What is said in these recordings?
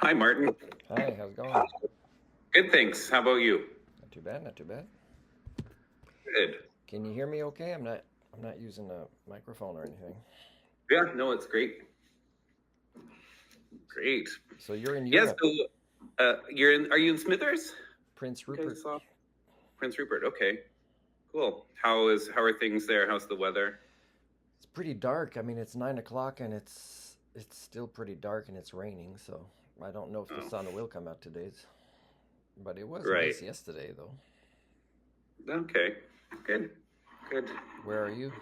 Hi, Martin. Hi, how's it going? Good, thanks. How about you? Not too bad, not too bad. Good. Can you hear me okay? I'm not using a microphone or anything. Yeah, no, it's great. Great. So you're in Yes, Europe, so you're in. Are you in Smithers? Prince I think I Rupert. saw Prince Rupert. Okay, cool. How are things there? How's the weather? It's pretty dark. I mean, it's 9 o'clock and it's still pretty dark and it's raining, so I don't know if the Oh, sun will come out today. But it was right. nice yesterday, though. Okay. Good. Good. Where are you?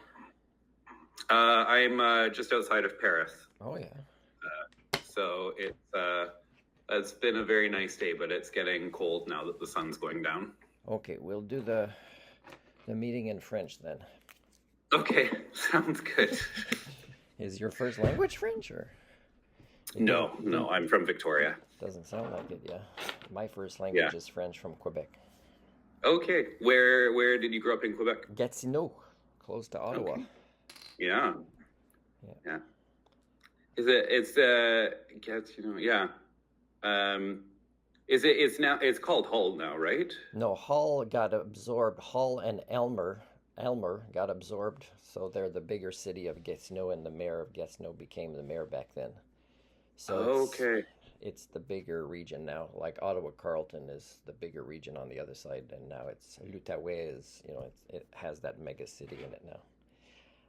I'm just outside of Paris, Oh yeah. so it's been a very nice day, but it's getting cold now that the sun's going down. Okay, we'll do the meeting in French then. Okay, sounds good. Is your first language French or? It No, doesn't no, I'm from Victoria. doesn't sound like it, yeah. My first Yeah. language is French from Quebec. Okay. Where did you grow up in Quebec? Gatineau, close to Ottawa. Okay. Yeah. Yeah. Yeah. It's guess yeah. Um it's called Hull now, right? No, Hull and Elmer got absorbed, so they're the bigger city of Gatineau, and the mayor of Gatineau became the mayor back then. So Okay. it's the bigger region now. Like Ottawa Carleton is the bigger region on the other side, and now it's L'Outaouais is, it has that mega city in it now.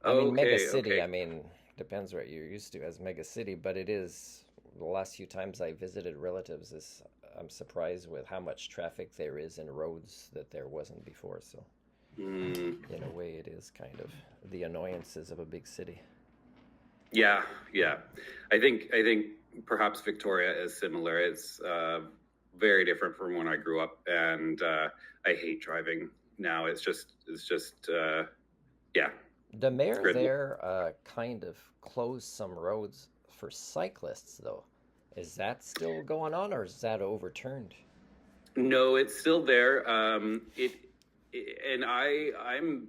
I mean, mega Okay, city, okay. I mean, depends what you're used to as mega city, but it is the last few times I visited relatives is I'm surprised with how much traffic there is in roads that there wasn't before. So Mm, in a way, it is kind of the annoyances of a big city. yeah, yeah. I think perhaps Victoria is similar. It's very different from when I grew up, and I hate driving now. It's just yeah, The mayor grid. there kind of closed some roads for cyclists, though. Is that still going on, or is that overturned? No, it's still there. And I'm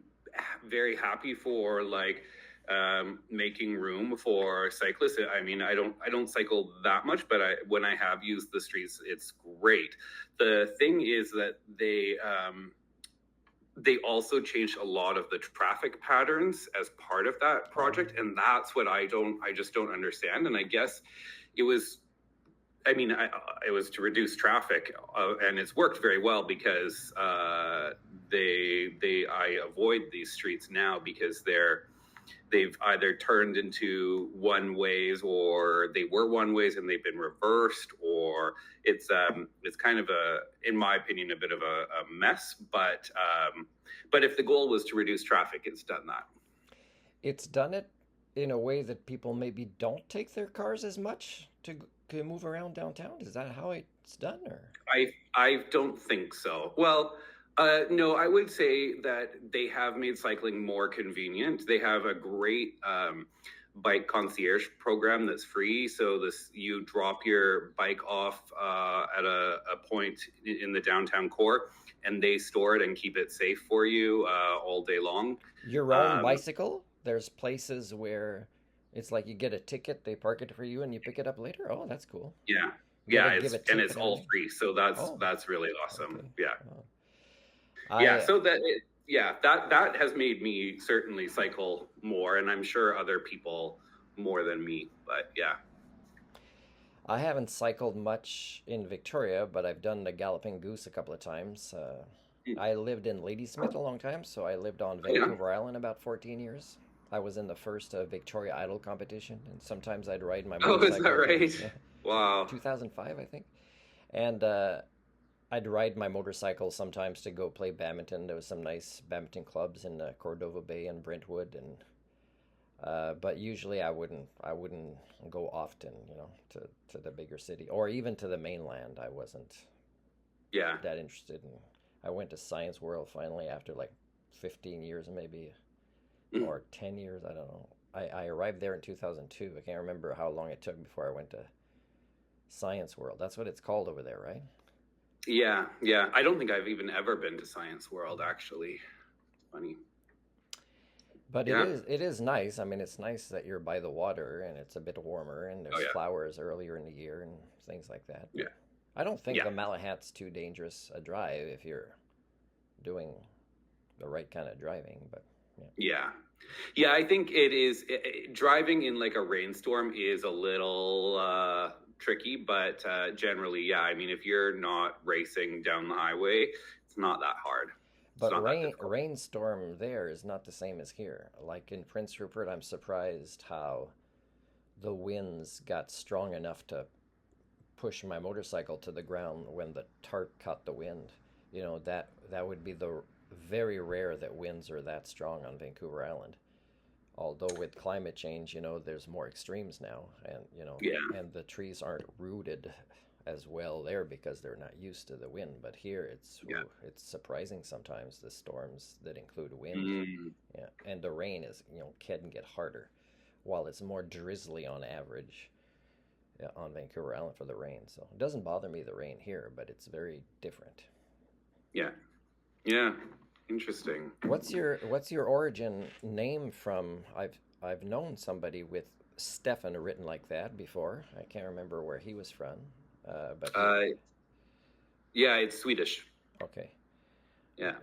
very happy for like making room for cyclists. I mean, I don't cycle that much, but when I have used the streets, it's great. The thing is that they also changed a lot of the traffic patterns as part of that project, Um, and that's what I just don't understand. And I guess it was I mean, it was to reduce traffic, and it's worked very well because I avoid these streets now because they've either turned into one ways or they were one ways and they've been reversed, or it's kind of in my opinion, a bit of a mess. But if the goal was to reduce traffic, it's done that. it's done it in a way that people maybe don't take their cars as much to move around downtown. Is that how it's done, or? I don't think so. Well, no, I would say that they have made cycling more convenient. They have a great bike concierge program that's free. So this you drop your bike off at a point in the downtown core, and they store it and keep it safe for you all day long. Your own Um, bicycle? There's places where it's like you get a ticket, they park it for you, and you pick it up later. Oh, that's cool. yeah, You got yeah, to give a tip it's and all everything. free. So that's Oh, that's really awesome. okay. Yeah. Oh. Yeah, I so that has made me certainly cycle more, and I'm sure other people more than me. But yeah. I haven't cycled much in Victoria, but I've done the Galloping Goose a couple of times. I lived in Ladysmith a long time, so I lived on Oh yeah. Vancouver Island about 14 years. I was in the first Victoria Idol competition, and sometimes I'd ride my Oh, is that motorcycle there. right? Yeah, Wow. 2005, I think. And I'd ride my motorcycle sometimes to go play badminton. There was some nice badminton clubs in Cordova Bay and Brentwood, and but usually I wouldn't go often, to the bigger city or even to the mainland. I wasn't Yeah. that interested in. I went to Science World finally after like 15 years maybe Mm. or 10 years. I don't know. I arrived there in 2002. I can't remember how long it took before I went to Science World. That's what it's called over there, right? Yeah, yeah. I don't think I've even ever been to Science World, actually. It's funny. But Yeah. it is nice. I mean, it's nice that you're by the water and it's a bit warmer and Oh there's yeah. flowers earlier in the year and things like that. Yeah. But I don't think Yeah. the Malahat's too dangerous a drive if you're doing the right kind of driving. But yeah, Yeah. Yeah, I think it is driving in like a rainstorm is a little tricky, but generally, yeah. I mean, if you're not racing down the highway, it's not that hard. It's but not that difficult. rainstorm there is not the same as here. Like in Prince Rupert, I'm surprised how the winds got strong enough to push my motorcycle to the ground when the tarp caught the wind. You know, that would be the very rare that winds are that strong on Vancouver Island. Although with climate change, you know, there's more extremes now, and you know, Yeah. and the trees aren't rooted as well there because they're not used to the wind. But here, Yeah. it's surprising sometimes the storms that include wind. Mm, Yeah, and the rain is, you know, can get harder, while it's more drizzly on average, yeah, on Vancouver Island for the rain. So it doesn't bother me the rain here, but it's very different. yeah. Yeah. Interesting. What's your origin name from? I've known somebody with Stefan written like that before. I can't remember where he was from, but he Uh, yeah, it's Swedish. okay. Yeah.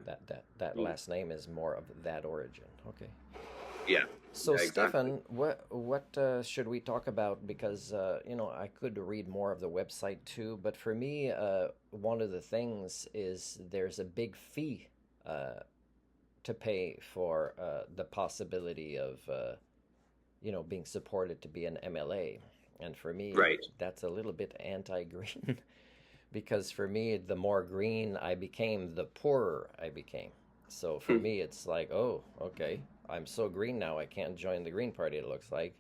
That last name is more of that origin. Okay. Yeah. So Yeah, exactly. Stefan, what should we talk about? Because you know, I could read more of the website too, but for me, one of the things is there's a big fee uh, to pay for the possibility of you know, being supported to be an MLA. And for me, Right. that's a little bit anti-green because for me, the more green I became, the poorer I became. So for me, it's like, oh, okay, I'm so green now, I can't join the Green Party, it looks like.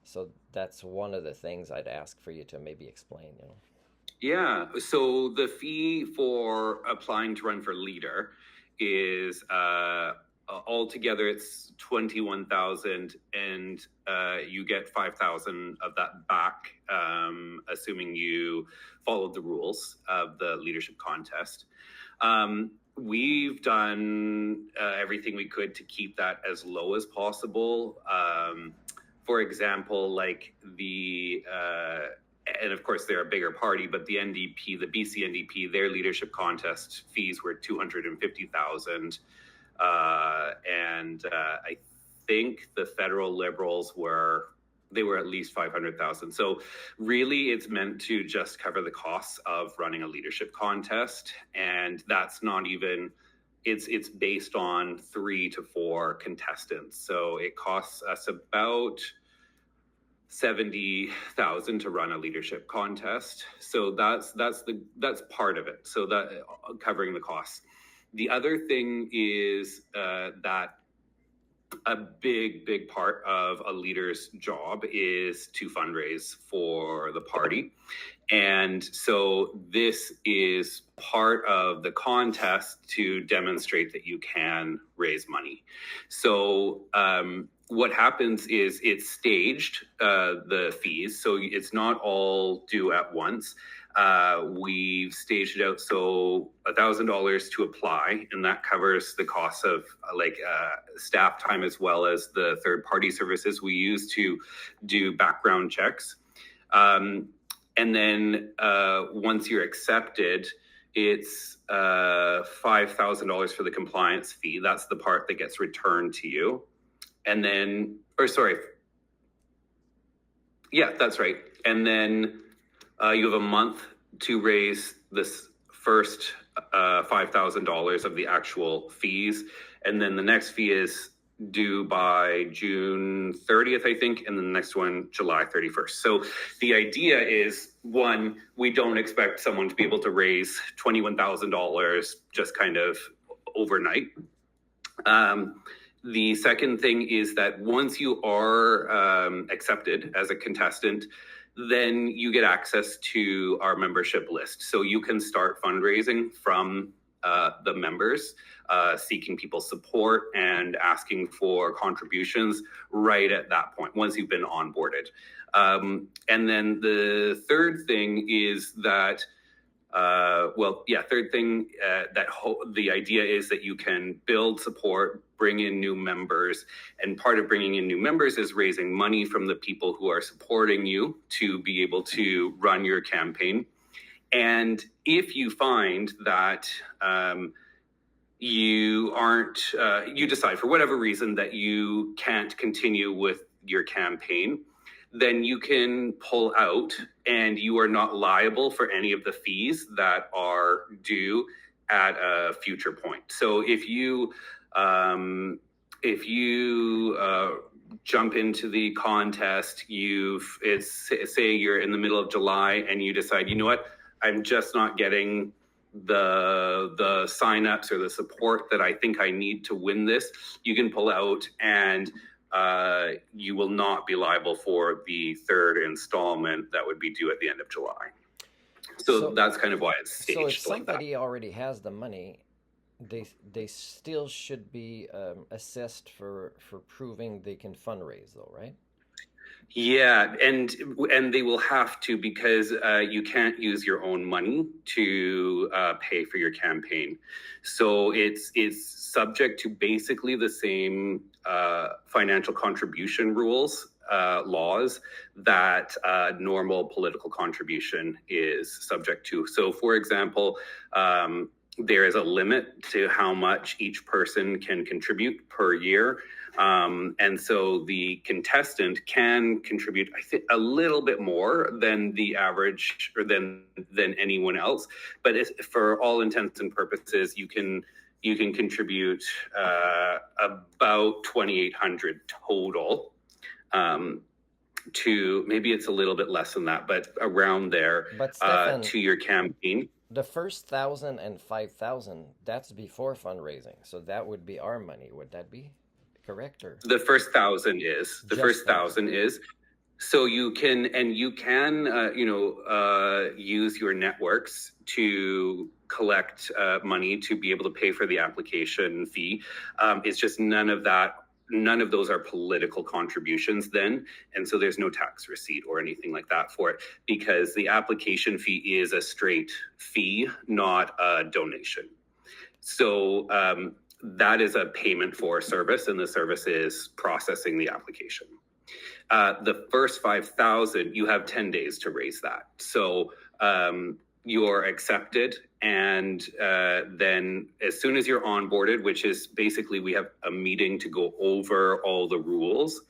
So that's one of the things I'd ask for you to maybe explain, you know. Yeah. So the fee for applying to run for leader is altogether it's 21,000, and you get 5,000 of that back, assuming you followed the rules of the leadership contest. We've done everything we could to keep that as low as possible. For example, like and of course they're a bigger party, but the NDP, the BC NDP, their leadership contest fees were 250,000, and I think the federal Liberals were at least 500,000. So really, it's meant to just cover the costs of running a leadership contest, and that's not even. It's based on 3 to 4 contestants, so it costs us about 70,000 to run a leadership contest. So that's part of it. So that covering the costs. The other thing is that a big part of a leader's job is to fundraise for the party. And so this is part of the contest to demonstrate that you can raise money. So what happens is it's staged, the fees. So it's not all due at once. We've staged it out, so $1,000 to apply, and that covers the costs of staff time as well as the third-party services we use to do background checks. And then once you're accepted, it's $5,000 for the compliance fee. That's the part that gets returned to you. And then, or sorry, yeah, that's right. And then you have a month to raise this first $5,000 of the actual fees. And then the next fee is due by June 30th, I think, and then the next one, July 31st. So the idea is, one, we don't expect someone to be able to raise $21,000 just kind of overnight. The second thing is that once you are accepted as a contestant, then you get access to our membership list. So you can start fundraising from the members, seeking people's support and asking for contributions right at that point, once you've been onboarded. And then the third thing is that third thing, the idea is that you can build support, bring in new members, and part of bringing in new members is raising money from the people who are supporting you to be able to run your campaign. And if you find that you decide for whatever reason that you can't continue with your campaign, then you can pull out and you are not liable for any of the fees that are due at a future point. So if you jump into the contest, say you're in the middle of July and you decide, you know what, I'm just not getting the signups or the support that I think I need to win this, you can pull out and you will not be liable for the third installment that would be due at the end of July. So that's kind of why it's staged so if like that. somebody already has the money, they still should be assessed for proving they can fundraise, though, right? Yeah, and they will have to, because you can't use your own money to pay for your campaign. So it's subject to basically the same financial contribution rules, laws that normal political contribution is subject to. So, for example, there is a limit to how much each person can contribute per year. And so the contestant can contribute, I think, a little bit more than the average or than anyone else. But for all intents and purposes, you can contribute about 2,800 total. To maybe it's a little bit less than that, but around there, But Stefan, to your campaign. the first 1,000 and 5,000, that's before fundraising. So that would be our money. Would that be correct? Or The first 1,000 is. The Just first 1,000. 1,000 is. So you can use your networks to collect money to be able to pay for the application fee. It's just none of those are political contributions then, and so there's no tax receipt or anything like that for it, because the application fee is a straight fee, not a donation. So that is a payment for a service, and the service is processing the application. The first 5,000, you have 10 days to raise that. So you're accepted, and then as soon as you're onboarded, which is basically we have a meeting to go over all the rules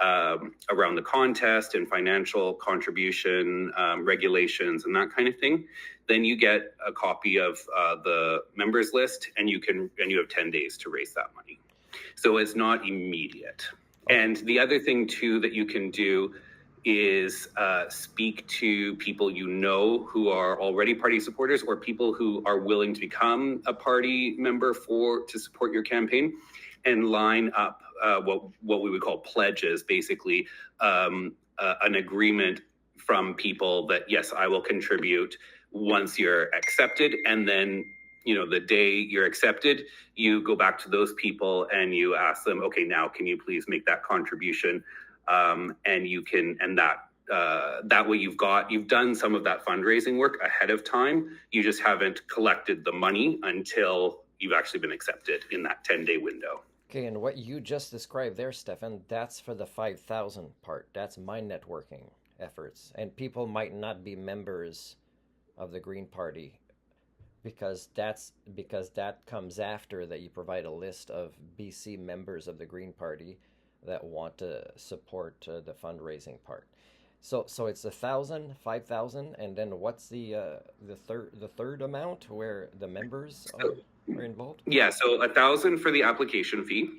around the contest and financial contribution regulations and that kind of thing, then you get a copy of the members list, and you have 10 days to raise that money. So it's not immediate. And the other thing too that you can do is speak to people you know who are already party supporters, or people who are willing to become a party member to support your campaign, and line up what we would call pledges, basically an agreement from people that, yes, I will contribute once you're accepted. And then, the day you're accepted, you go back to those people and you ask them, okay, now can you please make that contribution? And you can, and that way you've done some of that fundraising work ahead of time. You just haven't collected the money until you've actually been accepted in that 10-day window. Okay, and what you just described there, Stefan, that's for the 5,000 part. That's my networking efforts. And people might not be members of the Green Party because that comes after that you provide a list of BC members of the Green Party that want to support the fundraising part. So it's 1,000, 5,000, and then what's the third amount where the members are involved? Yeah, so 1,000 for the application fee.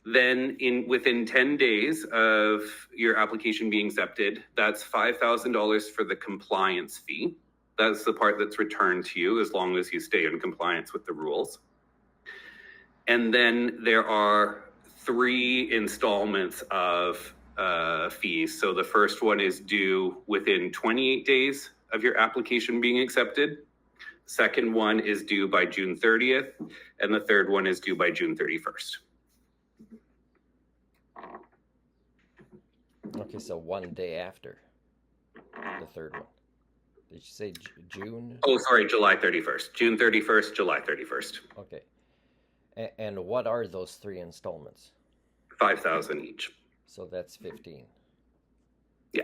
Then within 10 days of your application being accepted, that's $5,000 for the compliance fee. That's the part that's returned to you as long as you stay in compliance with the rules. And then there are 3 installments of fees. So the first one is due within 28 days of your application being accepted. Second one is due by June 30th, and the third one is due by June 31st. Okay, so one day after the third one. Did you say June? Oh, sorry, July 31st. June 31st, July 31st. Okay. And what are those three installments? 5,000 each. So that's 15. Yeah.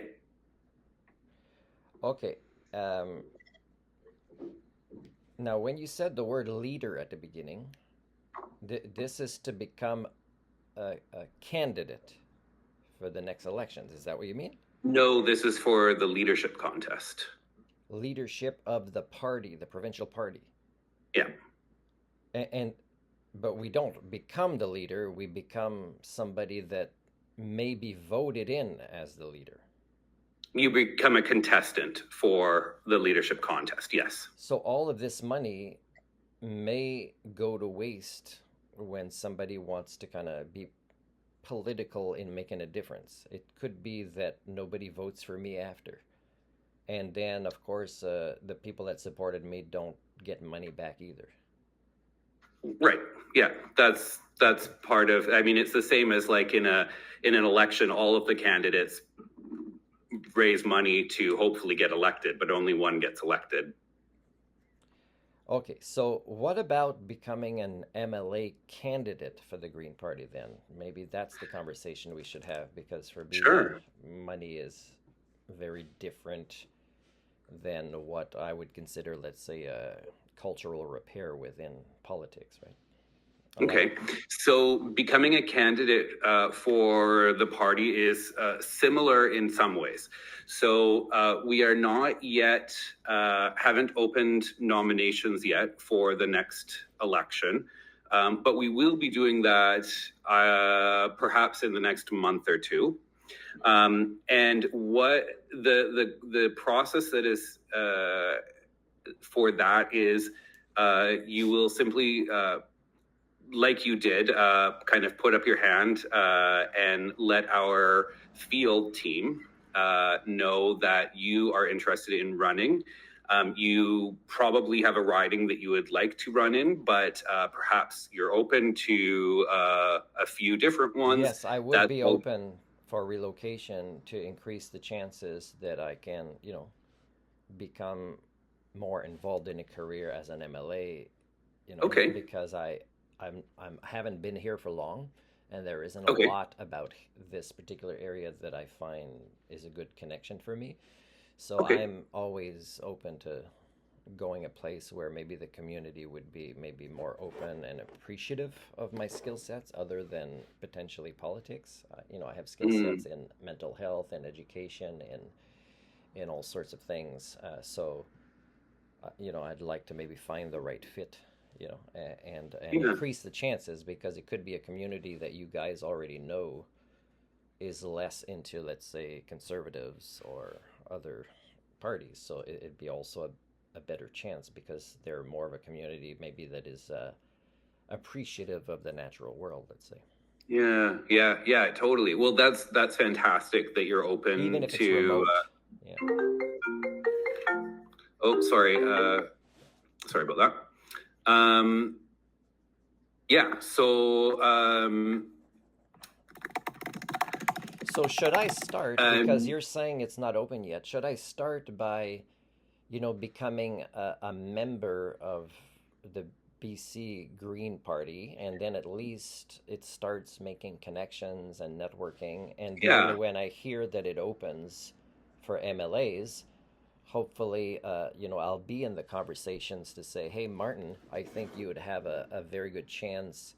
Okay. Um, Now, when you said the word leader at the beginning, this is to become a candidate for the next elections. Is that what you mean? No, this is for the leadership contest. Leadership of the party, the provincial party. Yeah. And but we don't become the leader, we become somebody that may be voted in as the leader. You become a contestant for the leadership contest, yes. So all of this money may go to waste when somebody wants to kind of be political in making a difference. It could be that nobody votes for me after. And then, of course, the people that supported me don't get money back either. Right. Yeah. That's part of, I mean, it's the same as like in an election, all of the candidates raise money to hopefully get elected, but only one gets elected. Okay, so what about becoming an MLA candidate for the Green Party then? Maybe that's the conversation we should have because for me, Sure. money is very different than what I would consider, let's say, a cultural repair within politics, right? Okay, so becoming a candidate for the party is similar in some ways. So we are not yet, haven't opened nominations yet for the next election, but we will be doing that perhaps in the next month or two. And what the process that is for that is you will simply like you did, kind of put up your hand and let our field team know that you are interested in running. You probably have a riding that you would like to run in, but perhaps you're open to a few different ones. Yes, I would be open for relocation to increase the chances that I can, become more involved in a career as an MLA, Okay. because I'm haven't been here for long, and there isn't a Okay. lot about this particular area that I find is a good connection for me. So Okay. I'm always open to going a place where maybe the community would be maybe more open and appreciative of my skill sets other than potentially politics. I have skill sets in mental health and education and in all sorts of things. I'd like to maybe find the right fit, and Yeah. increase the chances because it could be a community that you guys already know is less into, let's say, conservatives or other parties. So it'd be also a better chance because they're more of a community maybe that is appreciative of the natural world, let's say. Yeah, totally. Well, that's fantastic that you're open Even if it's to. remote. Yeah. Oh, sorry. Sorry about that. Yeah. So should I start, because you're saying it's not open yet, should I start by, becoming a member of the BC Green Party, and then at least it starts making connections and networking, and then Yeah. when I hear that it opens for MLAs, hopefully, I'll be in the conversations to say, hey, Martin, I think you would have a very good chance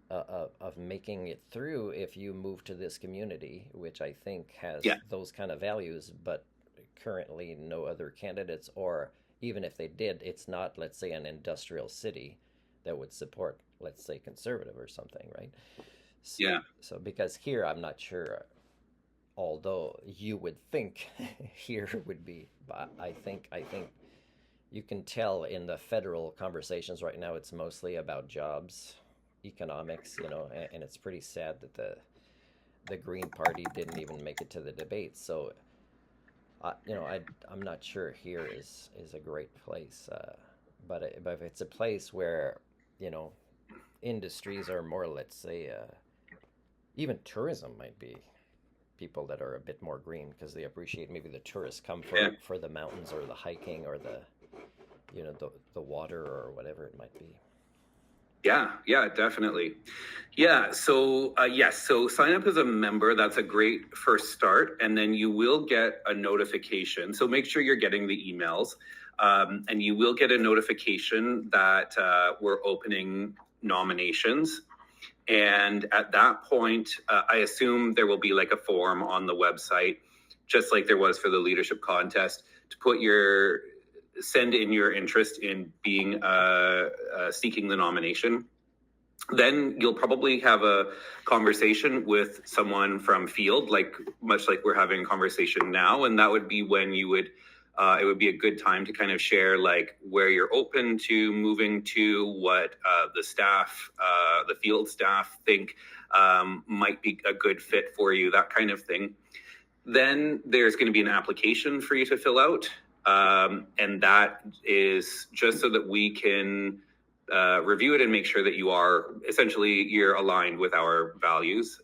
of making it through if you move to this community, which I think has Yeah. those kind of values, but currently no other candidates, or even if they did, it's not, let's say, an industrial city that would support, let's say, conservative or something, right? So, Yeah. so because here, I'm not sure, although you would think here would be, but I think you can tell in the federal conversations right now, it's mostly about jobs, economics, and it's pretty sad that the Green Party didn't even make it to the debate. So, I'm not sure here is a great place, but if it's a place where industries are more, let's say, even tourism might be people that are a bit more green because they appreciate maybe the tourists come Yeah. for the mountains or the hiking or the water or whatever it might be. Yeah, yeah, definitely. Yeah, so yes, so sign up as a member. That's a great first start. And then you will get a notification. So make sure you're getting the emails. And you will get a notification that we're opening nominations. And at that point, I assume there will be like a form on the website, just like there was for the leadership contest, to send in your interest in being seeking the nomination. Then you'll probably have a conversation with someone from field, like much like we're having a conversation now, and that would be when you would it would be a good time to kind of share like where you're open to moving to, what the field staff think might be a good fit for you, that kind of thing. Then there's going to be an application for you to fill out, and that is just so that we can review it and make sure that you're aligned with our values.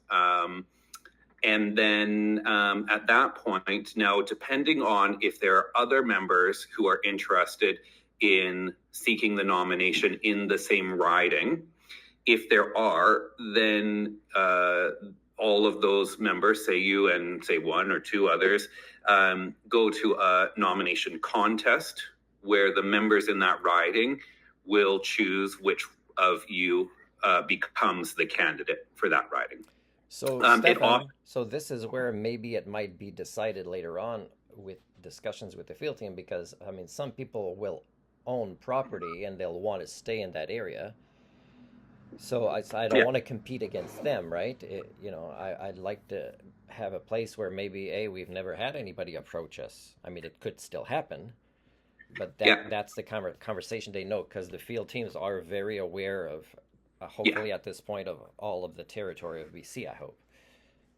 And then at that point, now, depending on if there are other members who are interested in seeking the nomination in the same riding, if there are, then all of those members, say you and say one or two others, go to a nomination contest where the members in that riding will choose which of you becomes the candidate for that riding. So, Stefan, so this is where maybe it might be decided later on with discussions with the field team, because I mean, some people will own property and they'll want to stay in that area. So I don't Yeah, want to compete against them, right? I'd like to have a place where maybe, we've never had anybody approach us. I mean, it could still happen, but yeah, that's the conversation they know, because the field teams are very aware of, yeah, hopefully at this point, of all of the territory of BC, I hope.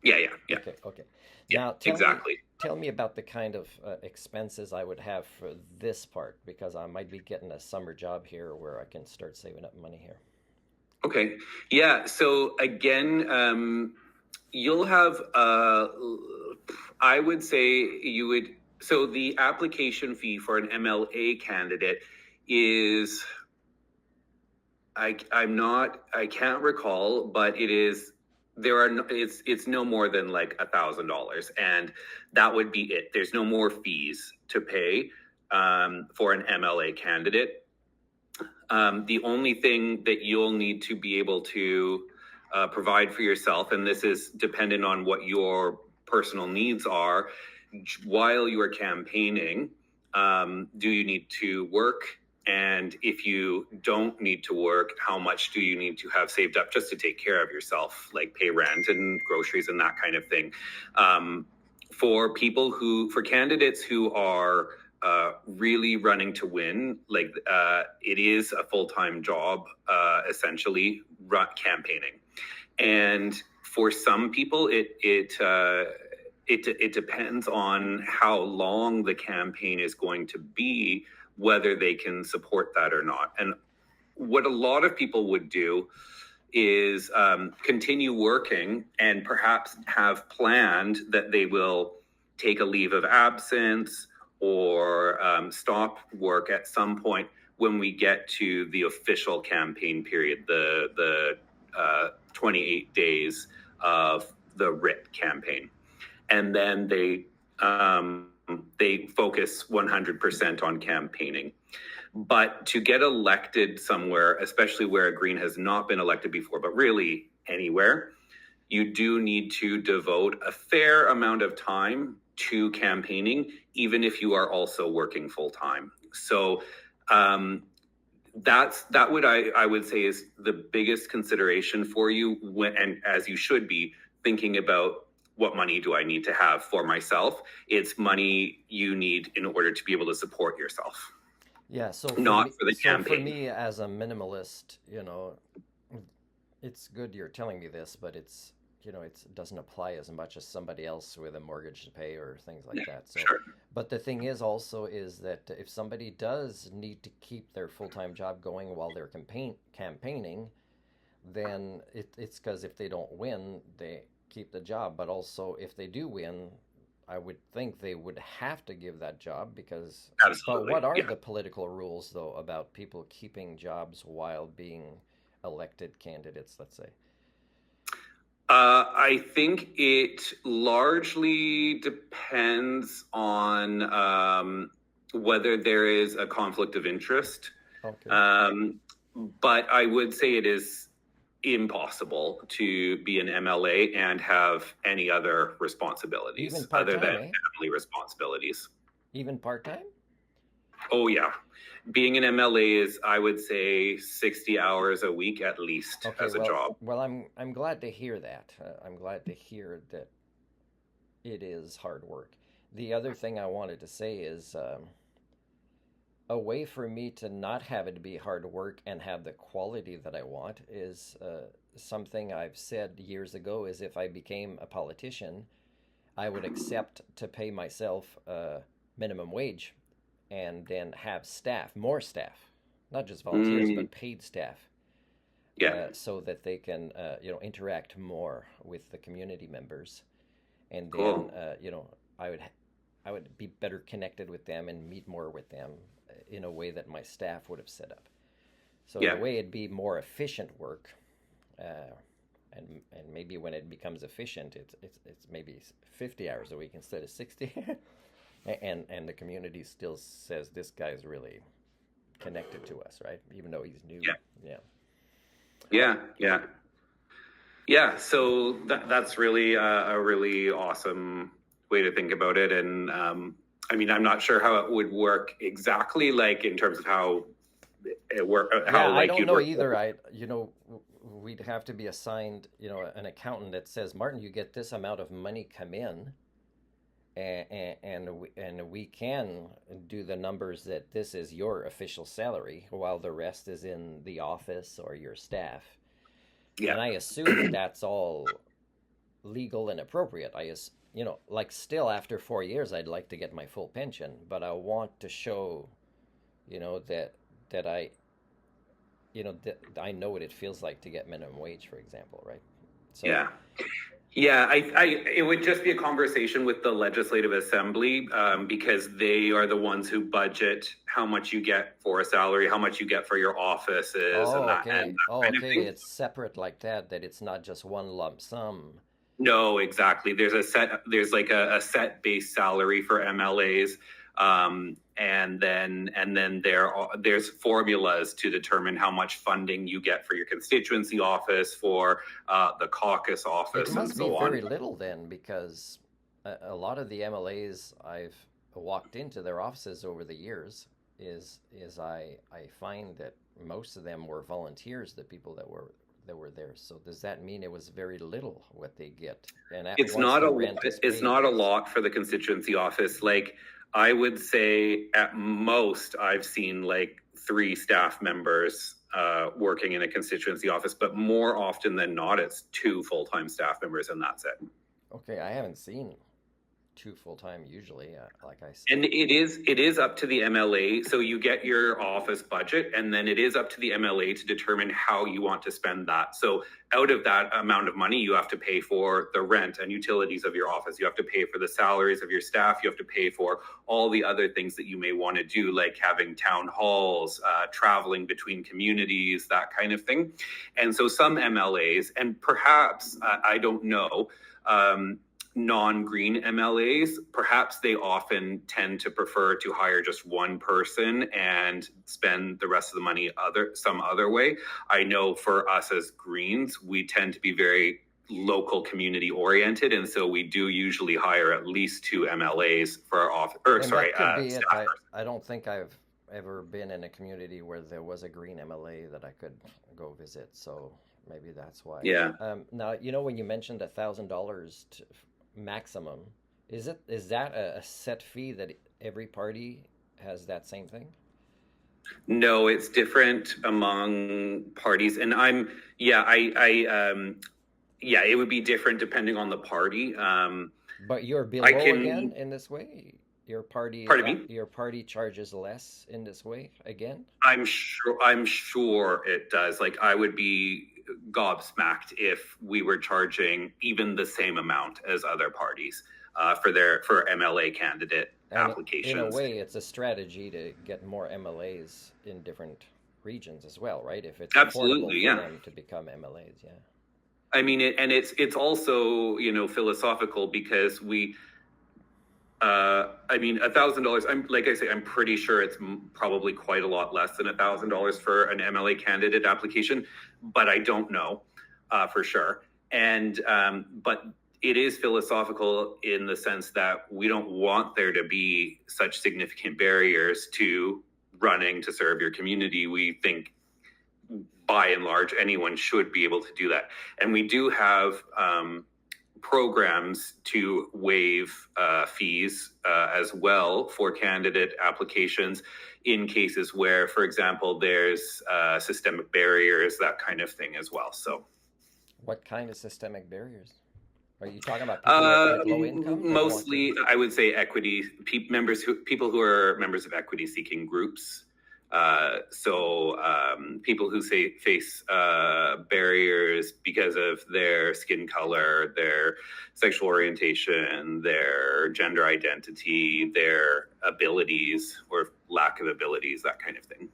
yeah, yeah, yeah, Okay. yeah, Now exactly. tell me about the kind of expenses I would have for this part, because I might be getting a summer job here where I can start saving up money here. Okay. Yeah. So again, you'll have, I would say you would, so the application fee for an MLA candidate is, I can't recall, but it's no more than like $1,000, and that would be it. There's no more fees to pay for an MLA candidate. The only thing that you'll need to be able to provide for yourself, and this is dependent on what your personal needs are while you are campaigning, do you need to work? And if you don't need to work, how much do you need to have saved up just to take care of yourself, like pay rent and groceries and that kind of thing? For candidates who are really running to win, like it is a full-time job, essentially, campaigning. And for some people, it depends on how long the campaign is going to be, whether they can support that or not. And what a lot of people would do is continue working and perhaps have planned that they will take a leave of absence or stop work at some point when we get to the official campaign period, the 28 days of the writ campaign. And then they focus 100% on campaigning. But to get elected somewhere, especially where a Green has not been elected before, but really anywhere, you do need to devote a fair amount of time to campaigning, even if you are also working full time. So I would say is the biggest consideration for you and as you should be thinking about, what money do I need to have for myself? It's money you need in order to be able to support yourself. Yeah, so Not for the for campaign. me as a minimalist, it's good you're telling me this, but it doesn't apply as much as somebody else with a mortgage to pay or things like that. So, Sure. but the thing is also is that if somebody does need to keep their full-time job going while they're campaigning, then it's because if they don't win, they keep the job, but also if they do win, I would think they would have to give that job because. But Absolutely. what are Yeah. the political rules though about people keeping jobs while being elected candidates? Let's say. I think it largely depends on whether there is a conflict of interest. Okay. Um, but I would say it is impossible to be an MLA and have any other Even responsibilities part other than time, eh? family responsibilities. Even part time. Oh, yeah. Being an MLA is, I would say, 60 hours a week at least Okay. as a Well, job. I'm glad to hear that. I'm glad to hear that it is hard work. The other thing I wanted to say is a way for me to not have it be hard work and have the quality that I want is something I've said years ago is if I became a politician, I would accept to pay myself minimum wage and then have staff, more staff, not just volunteers, Mm, but paid staff, yeah, so that they can, interact more with the community members, and then, cool. I would I would be better connected with them and meet more with them in a way that my staff would have set up. So in a Yeah, way, it'd be more efficient work, and maybe when it becomes efficient, it's maybe 50 hours a week instead of 60, and the community still says this guy's really connected to us, right? Even though he's new. yeah, Yeah. yeah, yeah. Yeah, so that's really a really awesome way to think about it. And I mean, I'm not sure how it would work exactly, like in terms of how it work, Yeah, how I like don't you'd know work. either. We'd have to be assigned, an accountant that says, Martin, you get this amount of money come in, and we can do the numbers that this is your official salary, while the rest is in the office or your staff. Yeah, And I assume that that's all legal and appropriate. Like still after 4 years, I'd like to get my full pension, but I want to show, that I know what it feels like to get minimum wage, for example, right? So, yeah. Yeah, it would just be a conversation with the Legislative Assembly because they are the ones who budget how much you get for a salary, how much you get for your offices, oh, and okay. that Oh, kind of okay. thing. It's separate like that, that it's not just one lump sum. No, exactly. There's like a set base salary for MLAs, and then there's formulas to determine how much funding you get for your constituency office, for the caucus It office, and must be so on. very little then, because a lot of the MLAs I've walked into their offices over the years is I find that most of them were volunteers, the people that were there. So does that mean it was very little what they get? And It's once not the a rent is it's paid, not a lot for the constituency office. Like I would say at most I've seen like three staff members working in a constituency office, but more often than not, it's two full-time staff members, and that's it. okay, I haven't seen two full time usually. Like I And it is up to the MLA. So you get your office budget, and then it is up to the MLA to determine how you want to spend that. So out of that amount of money, you have to pay for the rent and utilities of your office. You have to pay for the salaries of your staff. You have to pay for all the other things that you may want to do, like having town halls, traveling between communities, that kind of thing. And so some MLAs, and perhaps I don't know. Non-green MLAs, perhaps they often tend to prefer to hire just one person and spend the rest of the money some other way. I know for us as Greens, we tend to be very local community oriented, and so we do usually hire at least two MLAs for our office, or And sorry, that could be it. staff I don't think I've ever been in a community where there was a green MLA that I could go visit. So maybe that's why. Yeah. Now, when you mentioned $1,000 maximum, is that a set fee that every party has that same thing? No, it's different among parties, and yeah, yeah, it would be different depending on the party. But you're I below again can, in this way. pardon me. Your party charges less in this way again. I'm sure it does. Like I would be gobsmacked if we were charging even the same amount as other parties for MLA candidate And in a applications. way, it's a strategy to get more MLAs in different regions as well, right? If it's affordable Absolutely, for yeah. them to become MLAs, yeah. I mean, it's also, philosophical because I mean, $1,000. I'm like I say, I'm pretty sure it's probably quite a lot less than $1,000 for an MLA candidate application, but I don't know for sure. And but it is philosophical in the sense that we don't want there to be such significant barriers to running to serve your community. We think, by and large, anyone should be able to do that, and we do have programs to waive fees as well for candidate applications in cases where, for example, there's systemic barriers, that kind of thing as well. So, What kind of systemic barriers? Are you talking about people at low income that want mostly, to? I would say equity people who are members of equity seeking groups. People who face barriers because of their skin color, their sexual orientation, their gender identity, their abilities or lack of abilities, that kind of thing.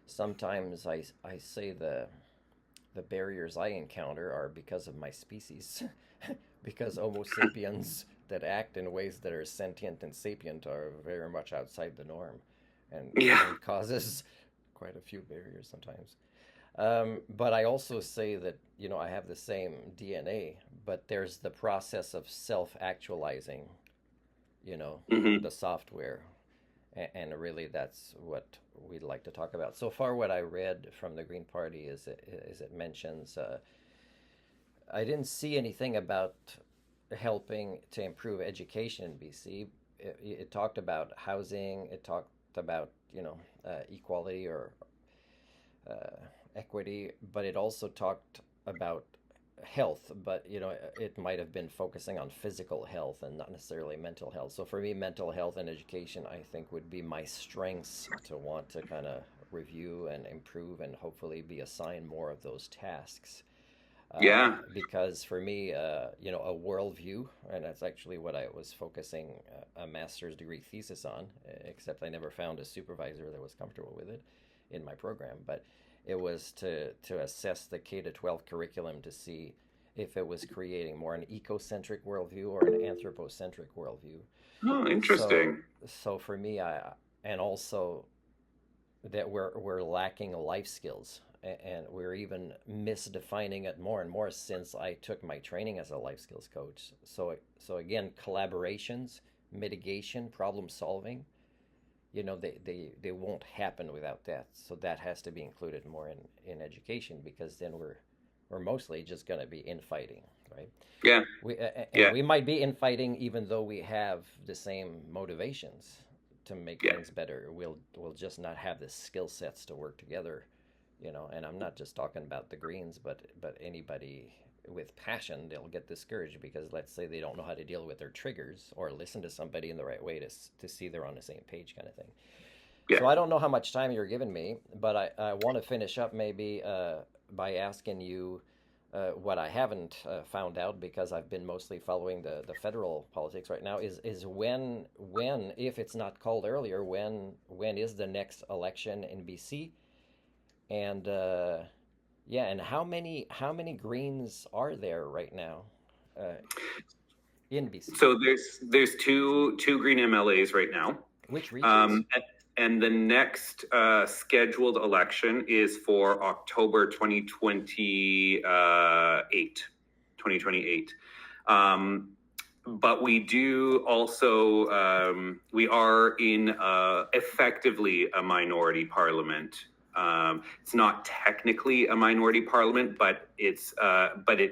Sometimes I say the barriers I encounter are because of my species, because Homo sapiens that act in ways that are sentient and sapient are very much outside the norm, Yeah. and causes quite a few barriers sometimes. But I also say that, I have the same DNA, but there's the process of self-actualizing, Hmm. the software, and really that's what we'd like to talk about. So far, what I read from the Green Party is it mentions. I didn't see anything about helping to improve education in BC. It talked about housing. It talked about equality or uh, equity, but it also talked about health. But it might have been focusing on physical health and not necessarily mental health. So for me, mental health and education, I think, would be my strengths to want to kind of review and improve and hopefully be assigned more of those tasks. Yeah. Because for me, a worldview, and that's actually what I was focusing a master's degree thesis on, except I never found a supervisor that was comfortable with it in my program. But it was to assess the K to 12 curriculum to see if it was creating more an ecocentric worldview or an anthropocentric worldview. Oh, So, interesting. so for me, and also that we're lacking life skills, and we're even misdefining it more and more since I took my training as a life skills coach. So again, collaborations, mitigation, problem solving, they won't happen without that. So that has to be included more in education, because then we're mostly just going to be infighting, right? Yeah. And Yeah. we might be infighting even though we have the same motivations to make Yeah. things better. We'll just not have the skill sets to work together, and I'm not just talking about the Greens, but anybody with passion, they'll get discouraged because, let's say, they don't know how to deal with their triggers or listen to somebody in the right way to see they're on the same page, kind of thing. Yeah. So I don't know how much time you're giving me, but I want to finish up maybe by asking you what I haven't found out, because I've been mostly following the federal politics right now, is when, if it's not called earlier, when is the next election in BC? And yeah, and how many Greens are there right now uh, in BC? So there's two green MLAs right now. Which regions? Um, and the next scheduled election is for October 2028. But we do also, we are in effectively a minority parliament. It's not technically a minority parliament, but it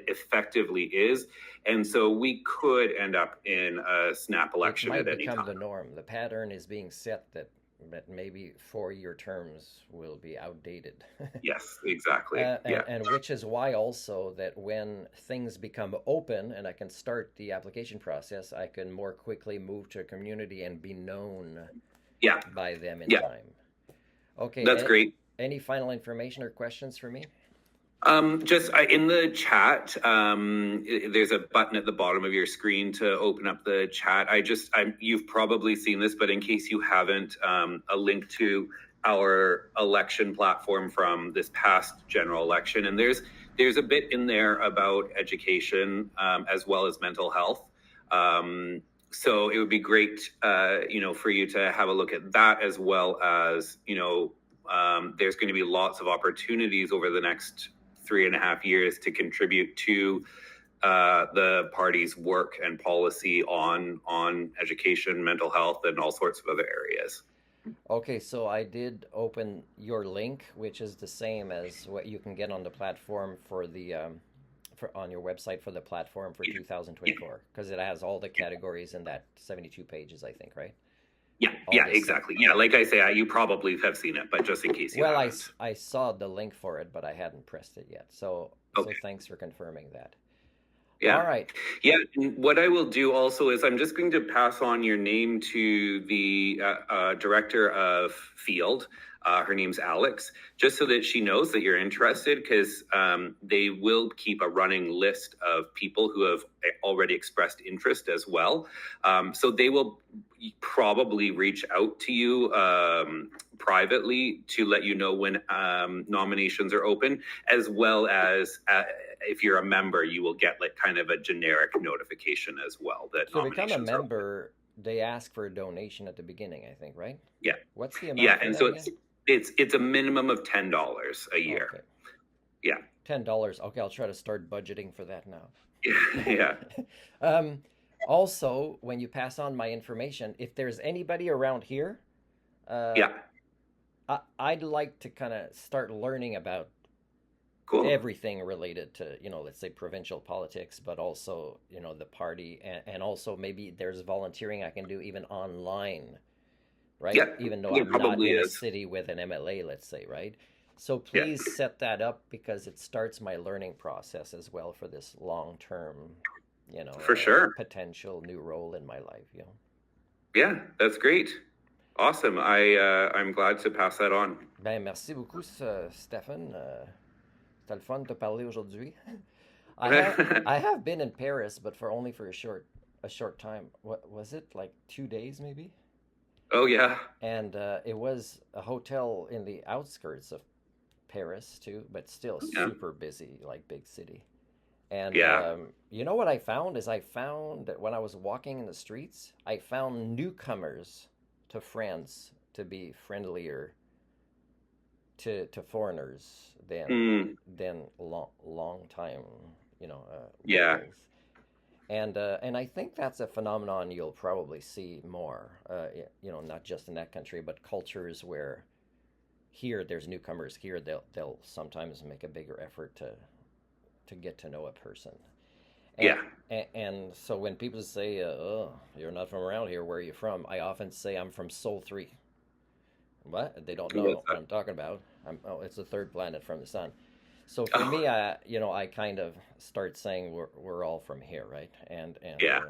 effectively is. And so we could end up in a snap It election might at any become the time. norm. The pattern is being set that maybe 4-year terms will be outdated. Yes, exactly. Yeah. And which is why also that when things become open and I can start the application process, I can more quickly move to a community and be known Yeah. by them in Yeah. time. Okay, That's great. any final information or questions for me? Just in the chat, there's a button at the bottom of your screen to open up the chat. You've probably seen this, but in case you haven't, a link to our election platform from this past general election, and there's a bit in there about education as well as mental health. So it would be great, for you to have a look at that, as well as, there's going to be lots of opportunities over the next 3.5 years to contribute to the party's work and policy on education, mental health, and all sorts of other areas. Okay, so I did open your link, which is the same as what you can get on the platform for the on your website for the platform for 2024, because it has all the categories in that 72 pages, I think, right? Yeah, All yeah, this exactly. Yeah, like I say, you probably have seen it, but just in case you Well, haven't. I saw the link for it, but I hadn't pressed it yet. So Okay. thanks for confirming that. All Yeah. right. Yeah. And what I will do also is I'm just going to pass on your name to the director of field. Her name's Alex, just so that she knows that you're interested, because they will keep a running list of people who have already expressed interest as well. So they will probably reach out to you privately to let you know when nominations are open, as well as if you're a member, you will get like kind of a generic notification as well that To become a nominations are open. member, they ask for a donation at the beginning, I think, right? Yeah. What's the amount Yeah, for and that so again? it's a minimum of $10 a year. Okay. Yeah. $10. Okay, I'll try to start budgeting for that now. Yeah. Also, when you pass on my information, if there's anybody around here, uh, Yeah. I'd like to kind of start learning about Cool. everything related to, let's say provincial politics, but also, the party, and also maybe there's volunteering I can do even online, right? Yeah. Even though There I'm not probably in a is. city with an MLA, let's say, right? So Yeah. please set that up, because it starts my learning process as well for this long-term, For sure. potential new role in my life, Yeah, that's great. Awesome. I'm glad to pass that on. Ben, merci beaucoup, Stéphane. C'était le fun de te parler aujourd'hui. I have been in Paris, but only for a short time. What was it, like 2 days maybe? Oh yeah. And it was a hotel in the outskirts of Paris too, but still Yeah. super busy, like big city. And Yeah. you know what I found is I found that when I was walking in the streets, I found newcomers to France to be friendlier to foreigners Mm, than long time, yeah. locals. And I think that's a phenomenon you'll probably see more, not just in that country, but cultures where here there's newcomers here, they'll sometimes make a bigger effort to get to know a person. And, Yeah. and so when people say, "Oh, you're not from around here. Where are you from?" I often say I'm from Sol 3. What? They don't know What's what that? I'm talking about. It's the third planet from the sun. So for Oh, me, I kind of start saying we're all from here, right? And yeah.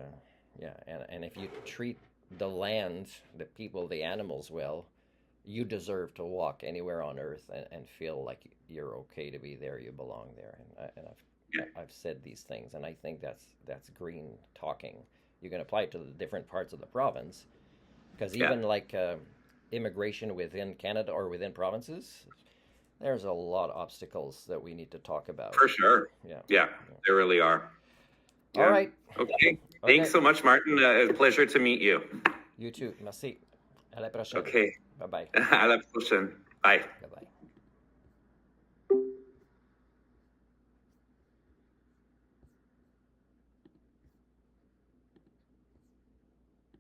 yeah, and if you treat the land, the people, the animals well, you deserve to walk anywhere on Earth and feel like you're okay to be there, you belong there. And Yeah. I've said these things, and I think that's green talking. You can apply it to the different parts of the province, because Yeah. even like immigration within Canada or within provinces, there's a lot of obstacles that we need to talk about. For sure. Yeah. Yeah. There really are. All Yeah. right. Okay. Okay. Thanks so much, Martin. A pleasure to meet you. You too. Merci. À la prochaine. Okay. Bye bye. À la prochaine. Bye. Bye bye.